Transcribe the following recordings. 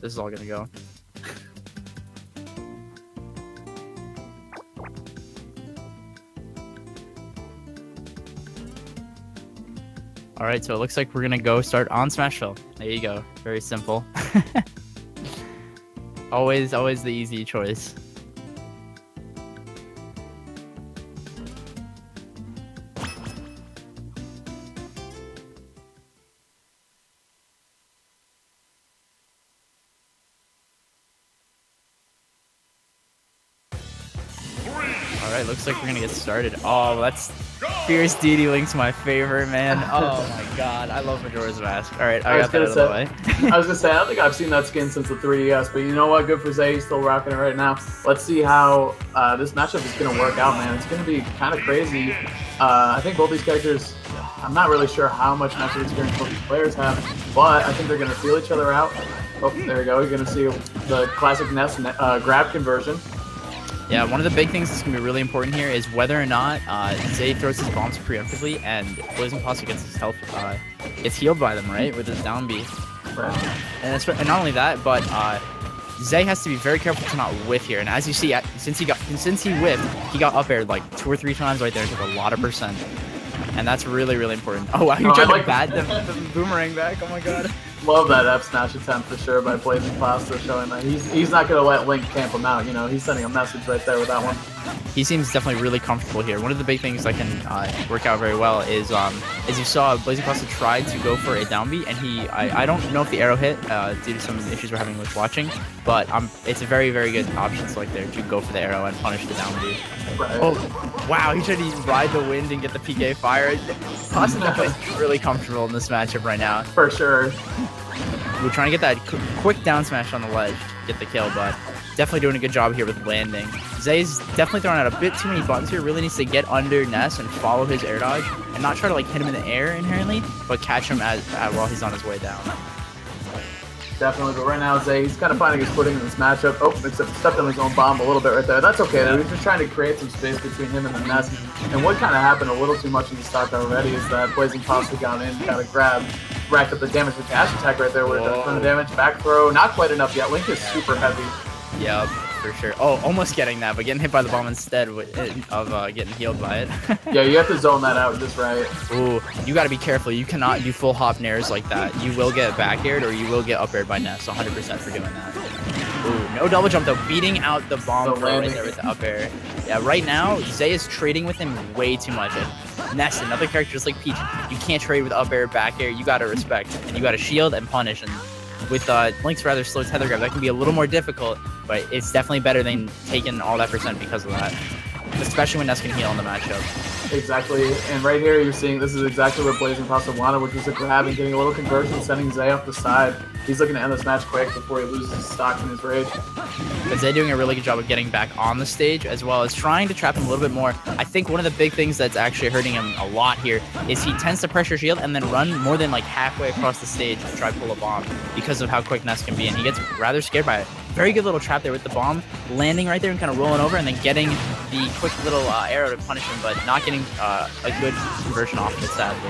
this is all gonna go. All right, so it looks like we're gonna go start on Smashville. There you go. Very simple. always the easy choice. All right, looks like we're gonna get started. Oh, that's Fierce DD Link's my favorite, man. Oh my god, I love Majora's Mask. All right, I got that out of the way. I was gonna say, I don't think I've seen that skin since the 3DS, but you know what? Good for Zay, he's still rocking it right now. Let's see how this matchup is gonna work out, man. It's gonna be kind of crazy. I think both these characters, I'm not really sure how much matchup experience both these players have, but I think they're gonna feel each other out. Oh, there we go. You're gonna see the classic Ness grab conversion. Yeah, one of the big things that's going to be really important here is whether or not Zay throws his bombs preemptively and BlazingPasta gets his health, gets healed by them, right, with his down B. Right. And not only that, but Zay has to be very careful to not whiff here. And as you see, since he whiffed, he got up aired like 2 or 3 times right there, took a lot of percent. And that's really, really important. Oh, wow, you tried to bat the boomerang back. Oh my god. Love that F smash attempt for sure by BlazingPasta, showing that he's not going to let Link camp him out. You know, he's sending a message right there with that one. He seems definitely really comfortable here. One of the big things that can work out very well is, as you saw, BlazingPasta tried to go for a down B, and I don't know if the arrow hit due to some issues we're having with watching, but it's a very, very good option select there to go for the arrow and punish the down B. Right. Oh, wow, he tried to ride the wind and get the PK fire. Pasta definitely really comfortable in this matchup right now. For sure. We're trying to get that quick down smash on the ledge to get the kill, but definitely doing a good job here with landing. Zay's definitely throwing out a bit too many buttons here. Really needs to get under Ness and follow his air dodge and not try to like hit him in the air inherently, but catch him while he's on his way down. Definitely, but right now Zay, he's kind of finding his footing in this matchup. Oh, except stepped on his own bomb a little bit right there. That's okay, though. He's just trying to create some space between him and the Ness. And what kind of happened a little too much in the stock already is that BlazingPasta got in, got a grab, racked up the damage with dash attack right there. Would have done a ton of damage. Back throw, not quite enough yet. Link is super heavy. Yep, for sure. Oh, almost getting that, but getting hit by the bomb instead of getting healed by it. Yeah, you have to zone that out just right. Ooh, you got to be careful. You cannot do full hop nairs like that. You will get back aired or you will get up aired by Ness. 100% for doing that. Ooh, no double jump though. Beating out the bomb throw right there with the up air. Yeah, right now Zay is trading with him way too much. And Ness, another character just like Peach, you can't trade with up air, back air. You got to respect and you got to shield and punish. And with Link's rather slow tether grab, that can be a little more difficult, but it's definitely better than taking all that percent because of that. Especially when Ness can heal in the matchup. Exactly, and right here you're seeing this is exactly what BlazingPasta wanted, which was a grab and getting a little conversion, sending Zay off the side. He's looking to end this match quick before he loses his stock in his rage. But Zay doing a really good job of getting back on the stage, as well as trying to trap him a little bit more. I think one of the big things that's actually hurting him a lot here is he tends to pressure shield and then run more than like halfway across the stage to try to pull a bomb because of how quick Ness can be, and he gets rather scared by it. Very good little trap there with the bomb, landing right there and kind of rolling over and then getting the quick little arrow to punish him, but not getting a good conversion off of it, sadly.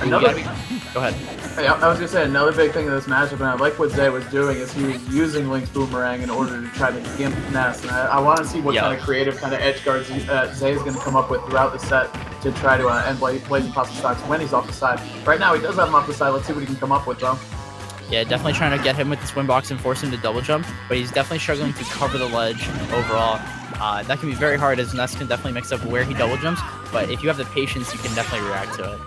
Go ahead. Hey, I was going to say, another big thing in this matchup, and I like what Zay was doing, is he was using Link's boomerang in order to try to gimp Ness. And I want to see what kind of creative kind of edge guards Zay is going to come up with throughout the set to try to end BlazingPasta stocks when he's off the side. Right now, he does have him off the side. Let's see what he can come up with, though. Yeah, definitely trying to get him with the swim box and force him to double jump, but he's definitely struggling to cover the ledge overall. That can be very hard, as Ness can definitely mix up where he double jumps, but if you have the patience, you can definitely react to it.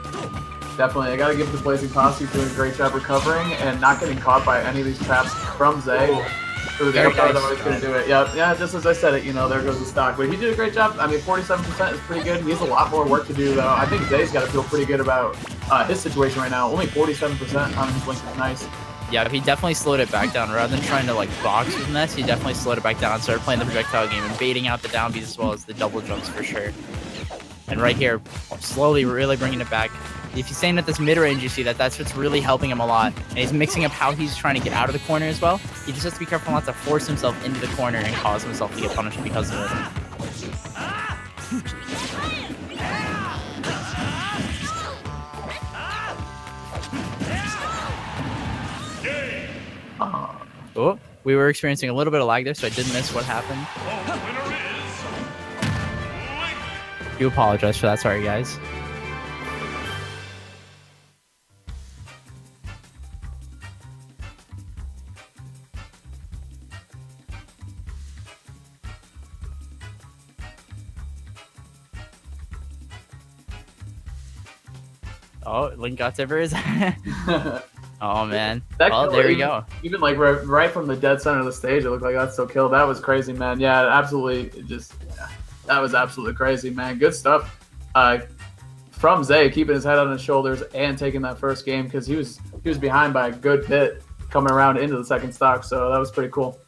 Definitely. I got to give it to BlazingPasta. He's doing a great job recovering and not getting caught by any of these traps from Zay. Ooh, the upper that was going to do it. Yeah, just as I said it, you know, there goes the stock. But he did a great job. I mean, 47% is pretty good. He has a lot more work to do, though. I think Zay's got to feel pretty good about his situation right now. Only 47% on his Link is nice. Yeah, he definitely slowed it back down. Rather than trying to like box with Ness, he definitely slowed it back down and started playing the projectile game and baiting out the down Bs as well as the double jumps for sure. And right here, slowly really bringing it back. If he's staying at this mid-range, you see that's what's really helping him a lot. And he's mixing up how he's trying to get out of the corner as well. He just has to be careful not to force himself into the corner and cause himself to get punished because of it. Oh, we were experiencing a little bit of lag there, so I did miss what happened. Do apologize for that. Sorry, guys. Oh, Link got Tibbers. Oh man. Well, there we go. Even like right from the dead center of the stage, it looked like that still killed. That was crazy, man. Yeah, absolutely. That was absolutely crazy, man. Good stuff. From Zay, keeping his head on his shoulders and taking that first game because he was behind by a good bit coming around into the second stock. So that was pretty cool.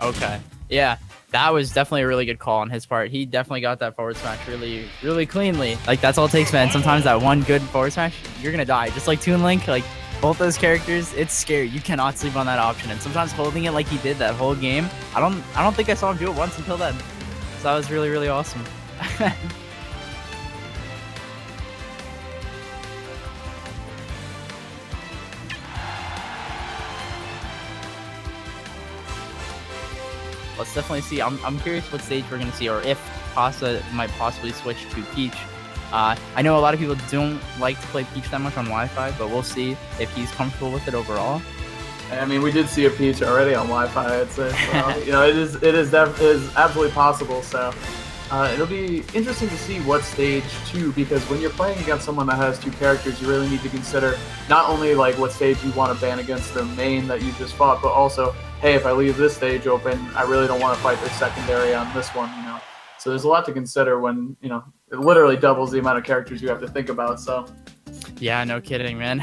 Okay. Yeah. That was definitely a really good call on his part. He definitely got that forward smash really, really cleanly. Like, that's all it takes, man. Sometimes that one good forward smash, you're going to die. Just like Toon Link, like, both those characters, it's scary. You cannot sleep on that option. And sometimes holding it like he did that whole game, I don't think I saw him do it once until then. So that was really, really awesome. Let's definitely see. I'm curious what stage we're going to see, or if Pasta might possibly switch to Peach. I know a lot of people don't like to play Peach that much on Wi-Fi, but we'll see if he's comfortable with it overall. I mean, we did see a Peach already on Wi-Fi. I'd say, so, you know, it is absolutely possible. So it'll be interesting to see what stage 2, because when you're playing against someone that has 2 characters, you really need to consider not only like what stage you want to ban against the main that you just fought, but also, hey, if I leave this stage open, I really don't want to fight their secondary on this one, you know. So there's a lot to consider when, you know, it literally doubles the amount of characters you have to think about. So yeah, no kidding, man.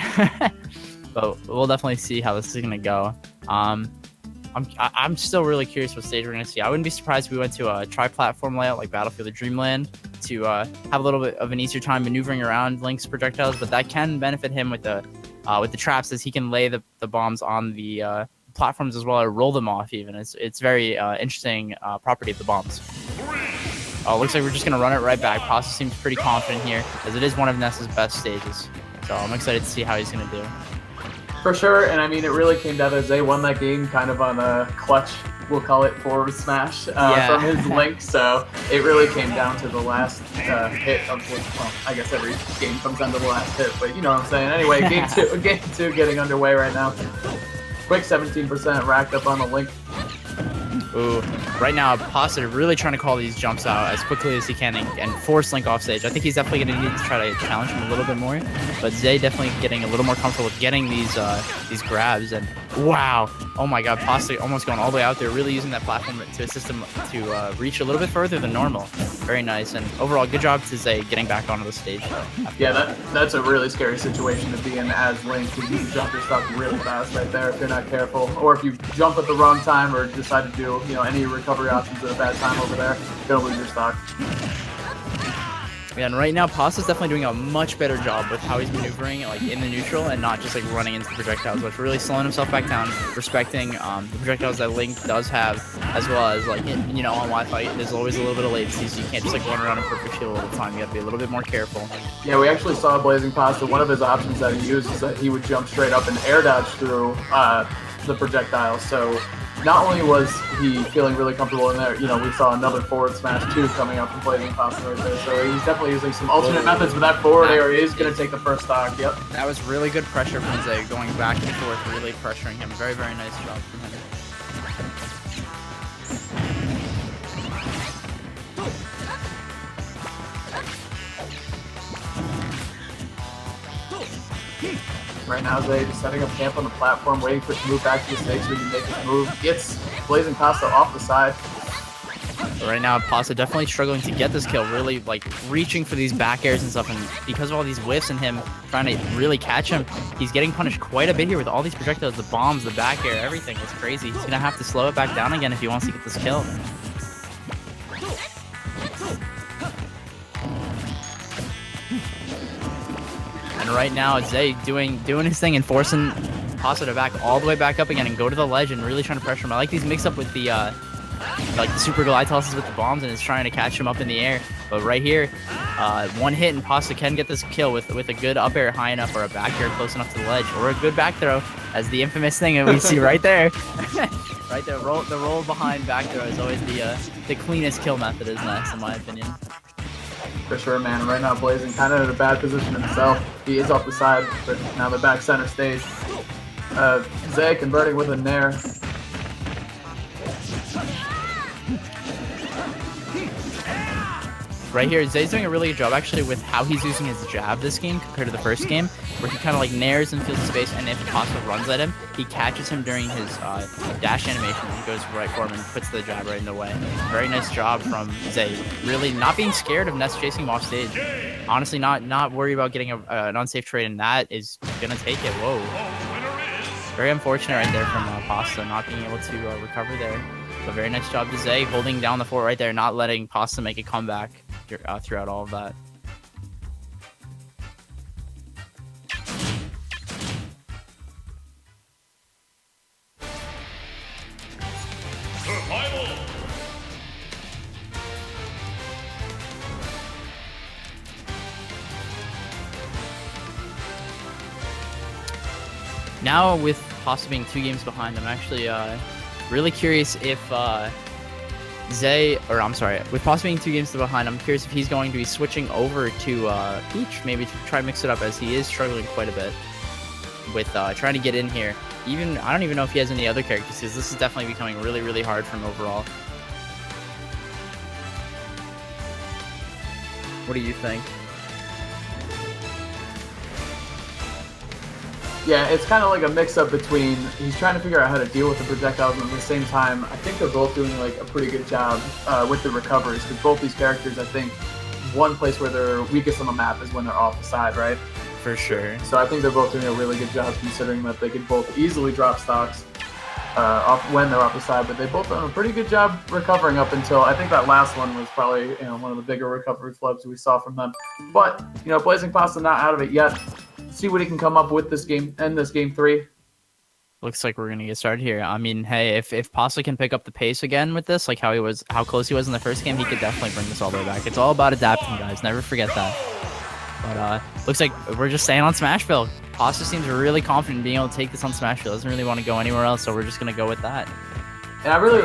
But we'll definitely see how this is gonna go. I'm still really curious what stage we're gonna see. I wouldn't be surprised if we went to a tri-platform layout like Battlefield or Dreamland to have a little bit of an easier time maneuvering around Link's projectiles, but that can benefit him with the traps, as he can lay the bombs on the platforms as well, or roll them off even. It's very interesting property of the bombs. Oh, looks like we're just gonna run it right back. Pasta seems pretty confident here, as it is one of Ness's best stages. So I'm excited to see how he's gonna do. For sure, and I mean, it really came down to Zay won that game kind of on a clutch, we'll call it forward smash from his Link. So it really came down to the last hit of, well, I guess every game comes down to the last hit, but you know what I'm saying. Anyway, game two getting underway right now. Quick 17% racked up on the Link. Ooh, right now, Pasta really trying to call these jumps out as quickly as he can and force Link off stage. I think he's definitely going to need to try to challenge him a little bit more, but Zay definitely getting a little more comfortable with getting these grabs. And wow, oh my god, Pasta almost going all the way out there, really using that platform to assist him to reach a little bit further than normal. Very nice, and overall, good job to Zay getting back onto the stage. Yeah, that's a really scary situation to be in as Link, because you can jump your stuff really fast right there if you're not careful, or if you jump at the wrong time or decide to do, you know, any recovery options at a bad time over there, you're gonna lose your stock. Yeah, and right now, Pasta's definitely doing a much better job with how he's maneuvering, like in the neutral, and not just like running into the projectiles, which really slowing himself back down, respecting the projectiles that Link does have, as well as like, you know, on Wi-Fi, there's always a little bit of latency, so you can't just like run around in perfect shield all the time. You got to be a little bit more careful. Yeah, we actually saw BlazingPasta. One of his options that he used is that he would jump straight up and air dodge through the projectile. So not only was he feeling really comfortable in there, you know, we saw another forward smash 2 coming up from BlazingPasta right there. So he's definitely using some alternate methods, but that forward air is going to take the first stock. Yep. That was really good pressure from Zay, going back and forth, really pressuring him. Very, very nice job from him. Right now, Zay just setting up camp on the platform, waiting for it to move back to the stage so he can make his move. Gets BlazingPasta off the side. But right now, Pasta definitely struggling to get this kill, really like reaching for these back airs and stuff, and because of all these whiffs and him trying to really catch him, he's getting punished quite a bit here with all these projectiles, the bombs, the back air, everything. It's crazy. He's gonna have to slow it back down again if he wants to get this kill. And right now, Zay doing his thing and forcing Pasta to back all the way back up again and go to the ledge and really trying to pressure him. I like these mix up with the like the super glide tosses with the bombs and is trying to catch him up in the air. But right here, one hit and Pasta can get this kill with a good up air high enough or a back air close enough to the ledge or a good back throw as the infamous thing that we see right there. Right there, the roll behind back throw is always the cleanest kill method, is Ness, in my opinion. For sure, man. Right now, Blazing kind of in a bad position himself. He is off the side, but now they're back center stage. Zay converting with a Nair. Right here, Zay's doing a really good job actually with how he's using his jab this game compared to the first game, where he kind of like nairs and feels the space, and if Pasta runs at him, he catches him during his dash animation and goes right for him and puts the jab right in the way. Very nice job from Zay. Really not being scared of Ness chasing him off stage. Honestly, not worried about getting an unsafe trade, and that is gonna take it. Whoa. Very unfortunate right there from Pasta not being able to recover there. But very nice job to Zay, holding down the fort right there, not letting Pasta make a comeback throughout all of that. Now with Pasta being 2 games behind, I'm actually really curious if with Pasta being 2 games behind, I'm curious if he's going to be switching over to Peach, maybe to try and mix it up, as he is struggling quite a bit with trying to get in here. I don't even know if he has any other characters, because this is definitely becoming really, really hard for him overall. What do you think? Yeah, it's kind of like a mix-up between he's trying to figure out how to deal with the projectiles, and at the same time, I think they're both doing like a pretty good job with the recoveries, because both these characters, I think, one place where they're weakest on the map is when they're off the side, right? For sure. So I think they're both doing a really good job, considering that they could both easily drop stocks off when they're off the side, but they both done a pretty good job recovering up until I think that last one was probably one of the bigger recovery flubs we saw from them. But BlazingPasta not out of it yet. See what he can come up with this game, end this game 3. Looks like we're gonna get started here. I mean, hey, if Pasta can pick up the pace again with this, like how close he was in the first game, he could definitely bring this all the way back. It's all about adapting, guys. Never forget that. But looks like we're just staying on Smashville. Pasta seems really confident in being able to take this on Smashville. Doesn't really want to go anywhere else, so we're just gonna go with that. And I really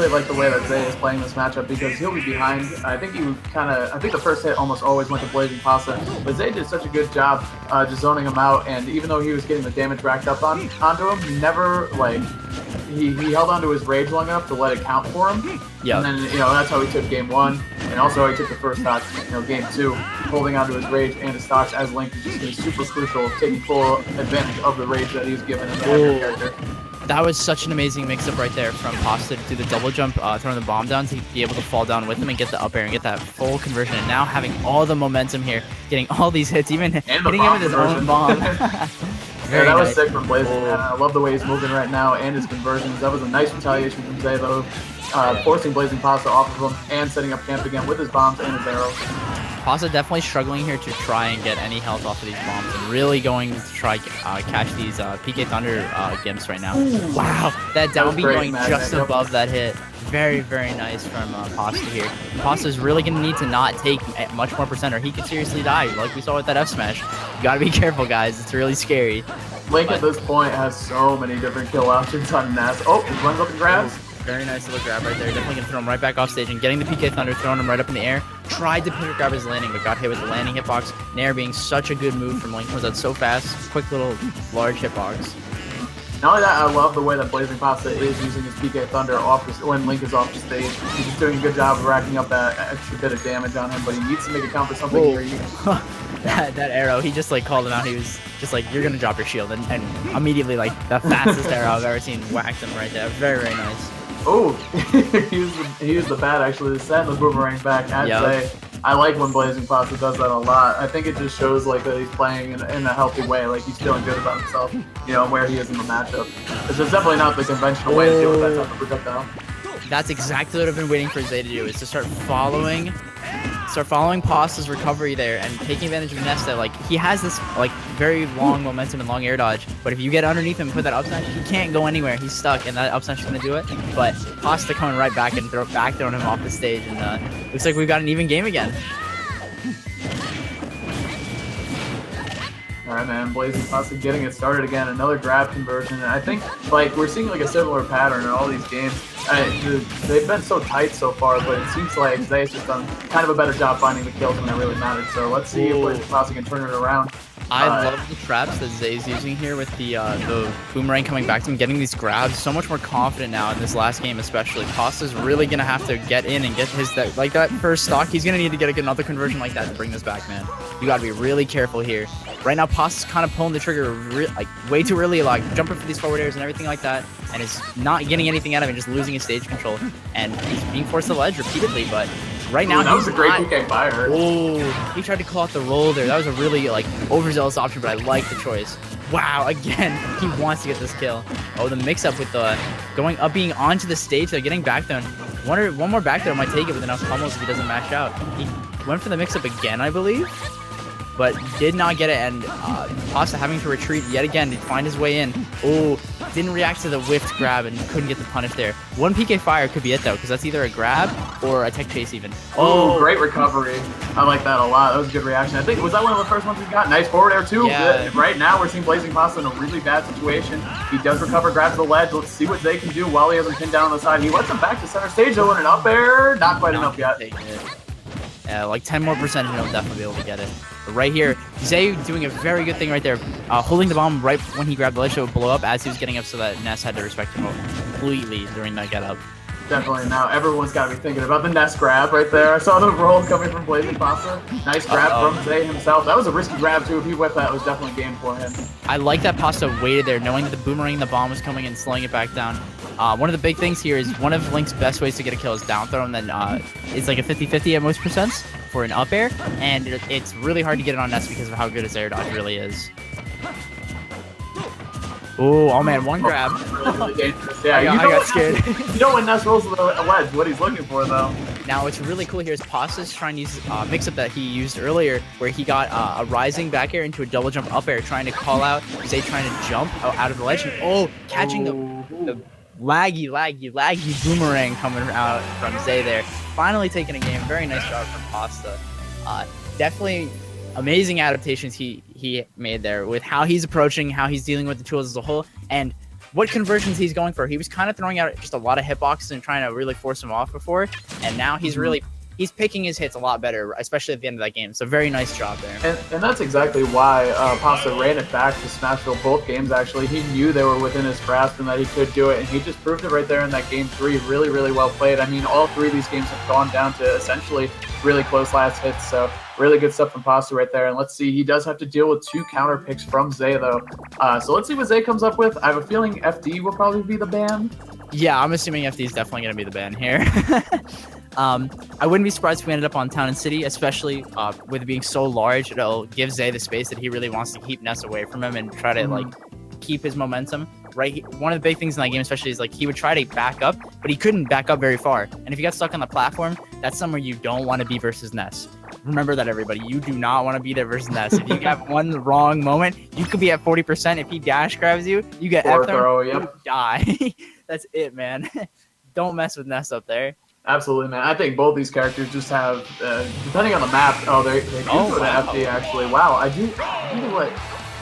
like the way that Zay is playing this matchup, because he'll be behind. I think the first hit almost always went to BlazingPasta, but Zay did such a good job just zoning him out, and even though he was getting the damage racked up onto him, he never he held onto his rage long enough to let it count for him. Yeah. And then that's how he took game 1, and also how he took the first stock, game 2, holding onto his rage and his stocks as Link is just being super crucial, taking full advantage of the rage that he's given in the Edgar character. That was such an amazing mix-up right there from Pasta to do the double jump, throwing the bomb down to be able to fall down with him and get the up air and get that full conversion. And now having all the momentum here, getting all these hits, even hitting him with his own bomb. Yeah, that was sick from Blazing, man. I love the way he's moving right now and his conversions. That was a nice retaliation from Zay, though, forcing BlazingPasta off of him and setting up camp again with his bombs and his arrows. Pasta definitely struggling here to try and get any health off of these bombs, and really going to try catch these PK Thunder gimps right now. Wow, that down B going just above that hit. Very, very nice from Pasta here. Pasta's really going to need to not take much more percent, or he could seriously die, like we saw with that F smash. You got to be careful, guys. It's really scary. Link at this point has so many different kill options on Ness. Oh, he runs up and grabs. Very nice little grab right there. Definitely going to throw him right back off stage and getting the PK Thunder, throwing him right up in the air. Tried to grab his landing, but got hit with the landing hitbox. Nair being such a good move from Link. Was that so fast? Quick little large hitbox. Not only that, I love the way that BlazingPasta is using his PK Thunder when Link is off the stage. He's just doing a good job of racking up that extra bit of damage on him, but he needs to make a count for something here. that arrow, he just called him out. He was just like, you're going to drop your shield. And immediately, the fastest arrow I've ever seen whacked him right there. Very, very nice. Oh, he used the bat actually to send the boomerang back at Zay. I like when BlazingPasta does that a lot. I think it just shows that he's playing in a healthy way, he's feeling good about himself, where he is in the matchup. It's definitely not the conventional way to deal with that type of projectile. That's exactly what I've been waiting for Zay to do, is to start following start following Pasta's recovery there and taking advantage of Ness that, like, he has this, like, very long momentum and long air dodge, but if you get underneath him and put that up smash, he can't go anywhere. He's stuck, and that up smash is going to do it. But Pasta coming right back and throwing him off the stage, and looks like we've got an even game again. All right, man. BlazingPasta getting it started again. Another grab conversion. And I think, like, we're seeing, like, a similar pattern in all these games. They've been so tight so far, but it seems like Zay's just done kind of a better job finding the kills when it really mattered. So let's see if BlazingPasta can turn it around. I love the traps that Zay's using here with the boomerang coming back to him, getting these grabs. So much more confident now in this last game, especially. Pasta's really gonna have to get in and get that first stock. He's gonna need to get another conversion like that to bring this back, man. You gotta be really careful here. Right now, Pasta's kind of pulling the trigger like way too early, like jumping for these forward airs and everything like that, and is not getting anything out of it, just losing his stage control. And he's being forced to the ledge repeatedly, but right now, that was a great PK fire. Oh, he tried to call out the roll there. That was a really, like, overzealous option, but I like the choice. Wow, again, he wants to get this kill. Oh, the mix-up with the going up, being onto the stage, they're getting back there. One more back there might take it with enough pummels if he doesn't mash out. He went for the mix-up again, I believe, but did not get it, and Pasta having to retreat yet again to find his way in. Oh, didn't react to the whiffed grab and couldn't get the punish there. One PK fire could be it, though, because that's either a grab or a tech chase even. Oh, great recovery. I like that a lot. That was a good reaction. I think, was that one of the first ones we got? Nice forward air, too. Yeah. Right now, we're seeing BlazingPasta in a really bad situation. He does recover, grabs the ledge. Let's see what Zay can do while he has him pinned down on the side. He lets him back to center stage, though, and an up air. Not quite enough yet. Yeah, like 10 more percent, and he'll definitely be able to get it. But right here, Zay doing a very good thing right there, holding the bomb right when he grabbed the ledge so it would blow up as he was getting up, so that Ness had to respect him completely during that get up. Definitely. Now everyone's got to be thinking about the Ness grab right there. I saw the roll coming from BlazingPasta. Nice grab from Zay himself. That was a risky grab too. If he whipped that, it was definitely game for him. I like that Pasta waited there, knowing that the boomerang and the bomb was coming and slowing it back down. One of the big things here is one of Link's best ways to get a kill is down throw, and then it's like a 50-50 at most percents for an up air, and it's really hard to get it on Ness because of how good his air dodge really is. Oh man, one grab. Really dangerous. Yeah, I got scared. You know when Ness rolls a ledge, what he's looking for though. Now what's really cool here is Pasta's trying to use mix-up that he used earlier, where he got a rising back air into a double jump up air, trying to call out Zay trying to jump out of the ledge, and catching the laggy boomerang coming out from Zay there. Finally taking a game. Very nice job from Pasta. Definitely amazing adaptations he made there with how he's approaching, how he's dealing with the tools as a whole, and what conversions he's going for. He was kind of throwing out just a lot of hitboxes and trying to really force him off before, and now he's he's picking his hits a lot better, especially at the end of that game. So very nice job there. And that's exactly why Pasta ran it back to Smashville both games, actually. He knew they were within his grasp and that he could do it, and he just proved it right there in that game 3. Really, really well played. I mean, all 3 of these games have gone down to essentially really close last hits, so really good stuff from Pasta right there. And let's see, he does have to deal with 2 counter picks from Zay, though. So let's see what Zay comes up with. I have a feeling FD will probably be the ban. Yeah, I'm assuming FD is definitely going to be the ban here. I wouldn't be surprised if we ended up on Town and City, especially with it being so large. It'll give Zay the space that he really wants to keep Ness away from him and try to like keep his momentum. Right, one of the big things in that game, especially, is like he would try to back up, but he couldn't back up very far. And if you got stuck on the platform, that's somewhere you don't want to be versus Ness. Remember that, everybody. You do not want to be there versus Ness. If you have one wrong moment, you could be at 40%. If he dash grabs you, you get F throw, you die. That's it, man. Don't mess with Ness up there. Absolutely, man. I think both these characters just have, depending on the map. Oh, they do go to FD actually. Wow, I do what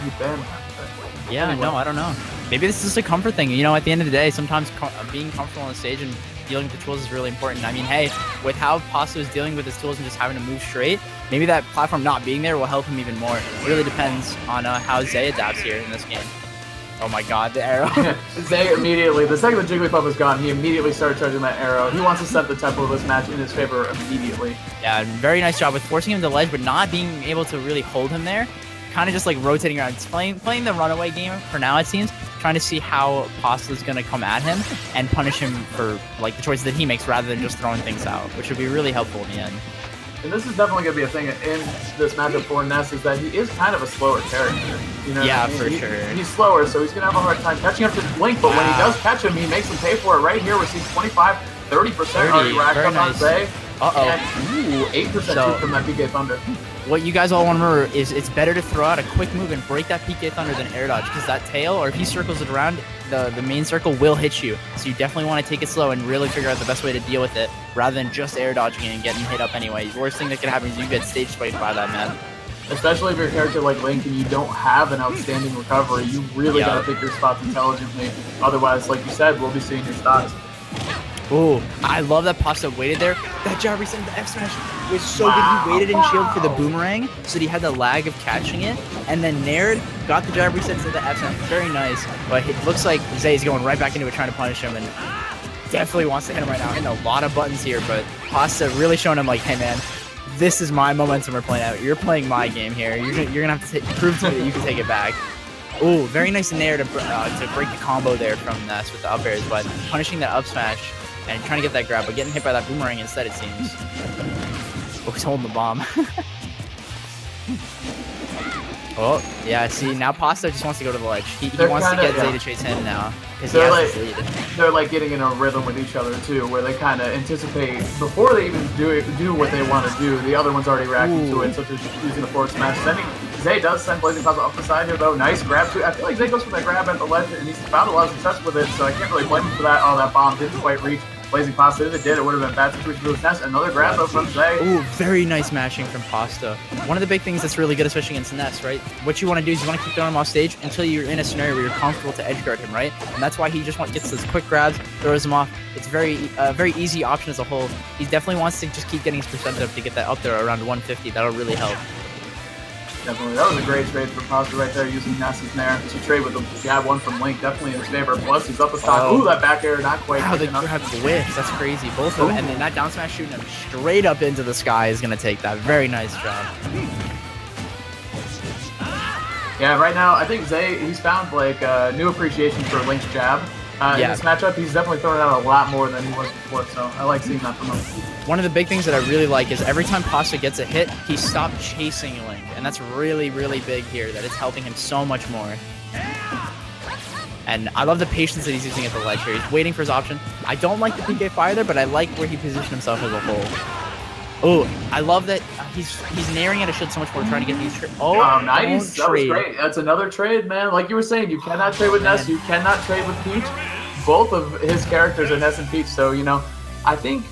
you ban. Yeah, anyway. No, I don't know. Maybe this is a comfort thing. You know, at the end of the day, sometimes being comfortable on the stage and dealing with the tools is really important. I mean, hey, with how Pasta is dealing with his tools and just having to move straight, maybe that platform not being there will help him even more. It really depends on how Zay adapts here in this game. Oh my god, the arrow. Zay immediately, the second the Jigglypuff was gone, he immediately started charging that arrow. He wants to set the tempo of this match in his favor immediately. Yeah, very nice job with forcing him to ledge, but not being able to really hold him there. Kind of just like rotating around. It's playing the runaway game for now, it seems. Trying to see how Pasta is going to come at him and punish him for like the choices that he makes rather than just throwing things out, which would be really helpful in the end. And this is definitely going to be a thing in this matchup for Ness, is that he is kind of a slower character. You know, yeah, I mean? for sure. He's slower, so he's going to have a hard time catching up to Link, but when he does catch him, he makes him pay for it. Right here, we're seeing 25, 30% already racked up on Zay. Ooh, 8% from that PK Thunder. What you guys all want to remember is it's better to throw out a quick move and break that PK Thunder than air dodge, because that tail, or if he circles it around, the main circle will hit you. So you definitely want to take it slow and really figure out the best way to deal with it, rather than just air dodging it and getting hit up anyway. The worst thing that can happen is you get stage spiked by that, man. Especially if you're a character like Link and you don't have an outstanding recovery, you really gotta pick your spots intelligently. Otherwise, like you said, we'll be seeing your stocks. Oh, I love that Pasta waited there. That jab reset into F smash was so good. He waited in shield for the boomerang, so that he had the lag of catching it, and then nared, got the jab reset to the F smash. Very nice. But it looks like Zay's going right back into it, trying to punish him, and definitely wants to hit him right now. Hitting a lot of buttons here, but Pasta really showing him like, hey man, this is my momentum we're playing out. You're playing my game here. You're gonna have to prove to me that you can take it back. Oh, very nice nair to break the combo there from Ness with the up airs, but punishing that up smash and trying to get that grab, but getting hit by that boomerang instead, it seems. Oh, he's holding the bomb. Oh, yeah, see, now Pasta just wants to go to the ledge. He wants to get Zay to chase him now, because he has this lead. They're like getting in a rhythm with each other, too, where they kind of anticipate, before they even do what they want to do, the other one's already reacting to it, such as using a forward smash. Zay does send BlazingPasta up the side here, though. Nice grab, too. I feel like Zay goes for that grab at the ledge, and he's found a lot of success with it, so I can't really blame him for that. Oh, that bomb didn't quite reach BlazingPasta. If it did, it would have been bad situation for Ness. Another grab, though, from Zay. Ooh, very nice mashing from Pasta. One of the big things that's really good, especially against Ness, right? What you want to do is you want to keep throwing him off stage until you're in a scenario where you're comfortable to edge guard him, right? And that's why he just gets those quick grabs, throws him off. It's very easy option as a whole. He definitely wants to just keep getting his percentage up to get that up there around 150. That'll really help. Definitely. That was a great trade for Pasta right there, using Ness's nair to trade with the jab one from Link. Definitely in his favor. Plus, he's up a stock. Ooh, that back air, not quite. Wow, the grab whiffs. That's crazy. Both of them. And then that down smash shooting him straight up into the sky is going to take that. Very nice job. Yeah, right now, I think Zay, he's found like new appreciation for Link's jab. In this matchup, he's definitely throwing out a lot more than he was before, so I like seeing that from him. One of the big things that I really like is every time Pasta gets a hit, he stopped chasing Link, and that's really, really big here, that it's helping him so much more. And I love the patience that he's using at the ledge here. He's waiting for his option. I don't like the PK fire there, but I like where he positioned himself as a whole. Oh, I love that he's nairing at a shield so much more, trying to get these nice. That was great. That's another trade, man. Like you were saying, you cannot trade with Ness, you cannot trade with Peach. Both of his characters are Ness and Peach, so, you know, I think,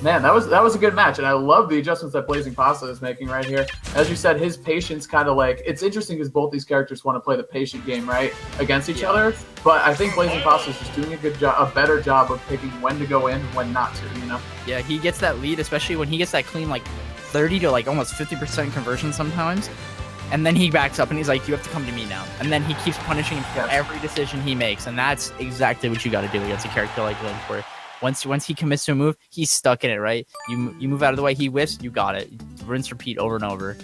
man, that was a good match, and I love the adjustments that BlazingPasta is making right here. As you said, his patience kind of like, it's interesting because both these characters want to play the patient game, right, against each other, but I think BlazingPasta is just doing a better job of picking when to go in and when not to, you know? Yeah, he gets that lead, especially when he gets that clean, like, 30 to, like, almost 50% conversion sometimes. And then he backs up and he's like, you have to come to me now. And then he keeps punishing him for every decision he makes. And that's exactly what you got to do against a character like Link, where once he commits to a move, he's stuck in it, right? You move out of the way, he whiffs, you got it. Rinse, repeat over and over.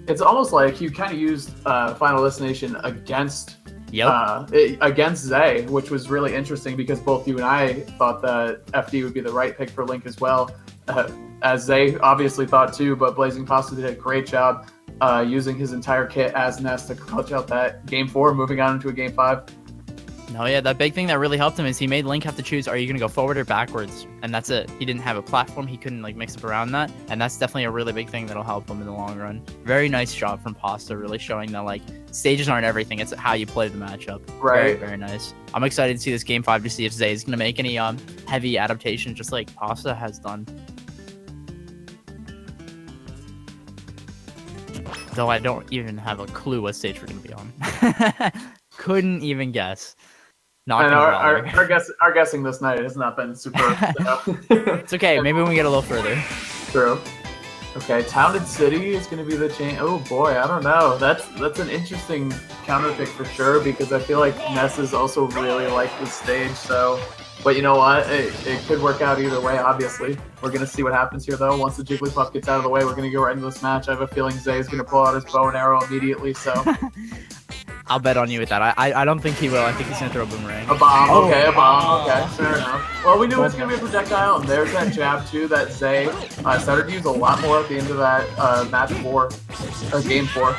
It's almost like you kind of used Final Destination against Zay, which was really interesting because both you and I thought that FD would be the right pick for Link as well, as Zay obviously thought too, but BlazingPasta did a great job using his entire kit as Ness to clutch out that Game 4, moving on into a Game 5. No, yeah, that big thing that really helped him is he made Link have to choose, are you going to go forward or backwards? And that's it. He didn't have a platform. He couldn't, like, mix up around that. And that's definitely a really big thing that'll help him in the long run. Very nice job from Pasta, really showing that, like, stages aren't everything. It's how you play the matchup. Right. Very, very nice. I'm excited to see this Game 5 to see if Zay is going to make any heavy adaptations, just like Pasta has done. Though I don't even have a clue what stage we're going to be on. Couldn't even guess. Not and our guessing this night has not been super. It's okay. Maybe when we get a little further. True. Okay, Town and City is going to be the chain. Oh boy, I don't know. That's an interesting counter pick for sure because I feel like Ness is also really like this stage. So, but you know what? It could work out either way. Obviously, we're going to see what happens here though. Once the Jigglypuff gets out of the way, we're going to go right into this match. I have a feeling Zay is going to pull out his bow and arrow immediately. So. I'll bet on you with that. I don't think he will. I think he's going to throw a boomerang. A bomb. Okay, a bomb. Okay, fair enough. Well, we knew it was going to be a projectile, and there's that jab, too, that Zay started to use a lot more at the end of that match 4, Game 4.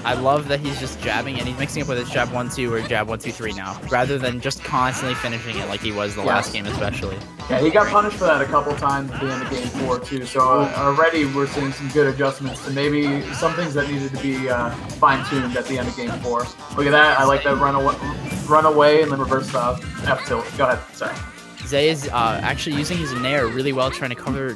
I love that he's just jabbing and he's mixing up with his jab 1-2 or jab 1-2-3 now, rather than just constantly finishing it like he was the last game especially. Yeah, he got punished for that a couple times at the end of game 4 too. So already we're seeing some good adjustments to maybe some things that needed to be fine-tuned at the end of game 4. Look at that! I like that run away and then reverse F tilt. Go ahead. Sorry. Zay is actually using his nair really well, trying to cover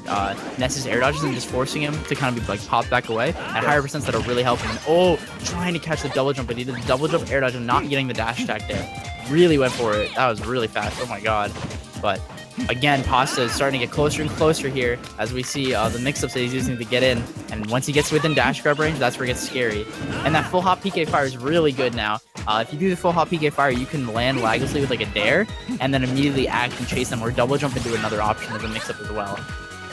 Ness's air dodges and just forcing him to kind of be like pop back away at higher percents that'll really help him. And, trying to catch the double jump, but he did the double jump air dodge and not getting the dash attack there. Really went for it. That was really fast. Oh my god. But again, Pasta is starting to get closer and closer here as we see the mix-ups that he's using to get in. And once he gets within dash grab range, that's where it gets scary. And that full hop PK fire is really good now. If you do the full hop PK fire, you can land laglessly with like a dare and then immediately act and chase them or double jump into another option as a mix-up as well.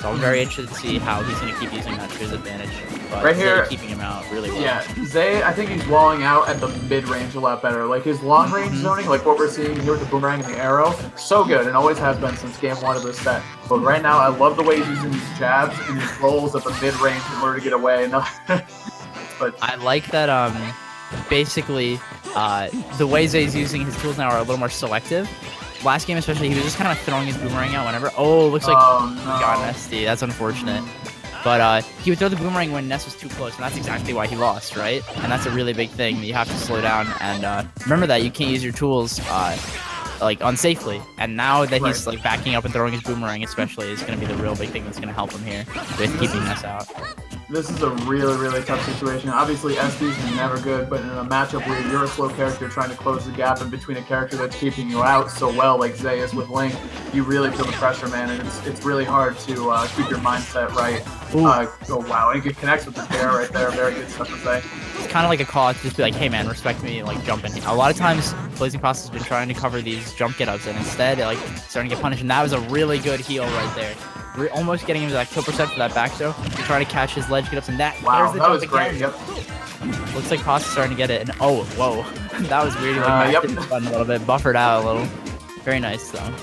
So I'm very interested to see how he's going to keep using that to his advantage. But right here, keeping him out really well. Yeah, Zay, I think he's walling out at the mid-range a lot better. Like his long-range zoning, like what we're seeing here with the boomerang and the arrow, so good and always has been since game 1 of this set. But right now, I love the way he's using these jabs and these rolls at the mid-range in order to get away. But I like that. Basically, the way Zay's using his tools now are a little more selective. Last game especially, he was just kind of throwing his boomerang out whenever. Oh, looks like he got an SD. That's unfortunate. But he would throw the boomerang when Ness was too close, and that's exactly why he lost, right? And that's a really big thing that you have to slow down. And remember that you can't use your tools like unsafely. And now that he's like backing up and throwing his boomerang, especially, is going to be the real big thing that's going to help him here with keeping Ness out. This is a really, really tough situation. Obviously, SDs are never good, but in a matchup where you're a slow character trying to close the gap in between a character that's keeping you out so well, like Zay is with Link, you really feel the pressure, man, and it's really hard to keep your mindset right. Oh, wow, and it connects with the bear right there. Very good stuff to say. It's kind of like a call to just be like, hey, man, respect me, like, jumping. A lot of times, BlazingPasta has been trying to cover these jump get-ups, and instead, like, starting to get punished, and that was a really good heal right there. We're almost getting him to that kill percent for that back throw. To try to catch his ledge get-ups, and there's the that was jump great. again. Yep. Looks like Pasta's starting to get it, and oh, whoa. That was weird. Like, yep. a little bit, buffered out a little. Very nice, though.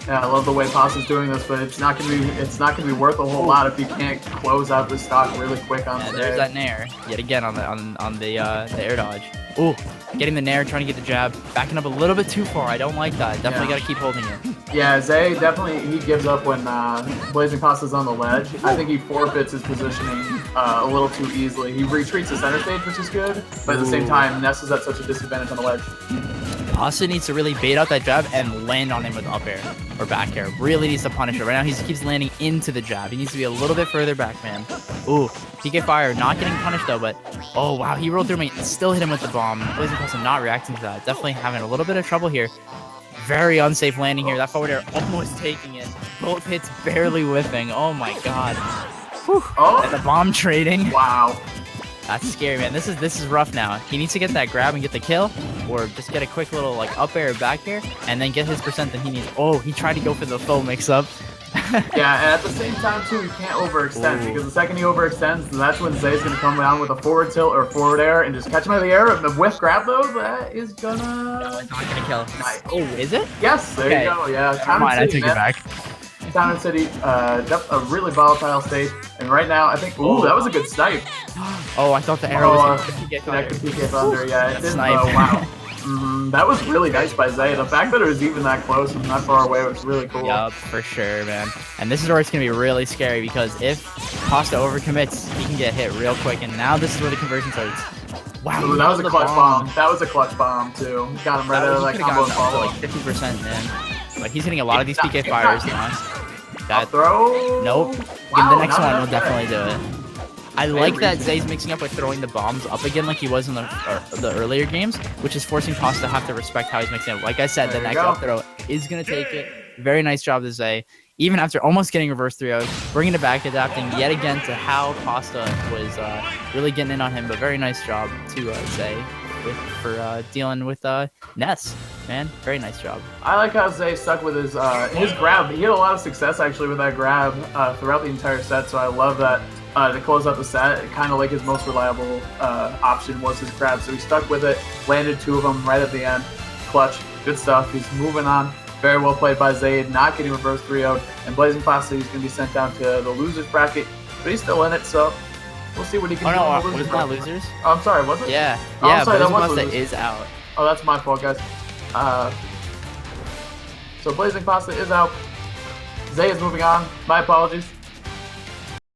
Yeah, I love the way Pasta's doing this, but it's not gonna be worth a whole lot if you can't close out the stock really quick on the there's that nair yet again on the air dodge. Ooh, getting the nair, trying to get the jab, backing up a little bit too far. I don't like that. Definitely got to keep holding it. Yeah, Zay definitely he gives up when BlazingPasta's on the ledge. I think he forfeits his positioning a little too easily. He retreats to center stage, which is good, but at the same time, Ness is at such a disadvantage on the ledge. Pasta needs to really bait out that jab and land on him with up air or back air. Really needs to punish it. Right now, he keeps landing into the jab. He needs to be a little bit further back, man. Ooh, PK fire, not getting punished though, but oh wow, he rolled through me and still hit him with the bomb. BlazingPasta not reacting to that. Definitely having a little bit of trouble here. Very unsafe landing here. That forward air almost taking it. Both hits barely whiffing. Oh my god. Whew. And the bomb trading. Wow. That's scary, man. This is rough now. He needs to get that grab and get the kill, or just get a quick little like up air or back air, and then get his percent that he needs. Oh, he tried to go for the full mix-up. Yeah, and at the same time too, you can't overextend because the second he overextends, that's when Zay's gonna come down with a forward tilt or forward air and just catch him out of the air. And the whiff grab though, that is gonna. No, it's not gonna kill. Nice. Oh, is it? Yes, there you go. Yeah, Come on, I take it back. Town and City, a really volatile state, and right now I think, ooh, that was a good snipe. Oh, I thought the arrow was connected PK Thunder. Yeah, it did. Snipe. Wow. That was really nice by Zay. The fact that it was even that close and that far away was really cool. Yup, for sure, man. And this is where it's going to be really scary because if Pasta overcommits, he can get hit real quick. And now this is where the conversion starts. Wow, ooh, that was a clutch bomb. That was a clutch bomb, too. Got him right out of that combo follow. Like 50%, man. Like, he's hitting a lot of these PK fires now. That throw? Nope. Wow, the next one will definitely do it. I like that Zay's mixing up with throwing the bombs up again like he was in the earlier games, which is forcing Pasta to have to respect how he's mixing up. Like I said, the next up throw is going to take it. Very nice job to Zay. Even after almost getting reverse 3-0, bringing it back, adapting yet again to how Pasta was really getting in on him. But very nice job to Zay for dealing with Ness. Man, very nice job. I like how Zay stuck with his grab. He had a lot of success actually with that grab throughout the entire set, so I love that. To close out the set, kind of like his most reliable option was his grab. So he stuck with it, landed 2 of them right at the end. Clutch, good stuff. He's moving on. Very well played by Zayd, not getting reverse 3-0'd. And BlazingPasta, he's going to be sent down to the loser's bracket, but he's still in it, so We'll see what he can Oh do. no, on the was losers that bracket. losers? Oh, I'm sorry, was it? Yeah, Oh, I'm yeah, sorry, that was BlazingPasta losers. is out. Oh, that's my fault, guys. So BlazingPasta is out. Zay is moving on. My apologies.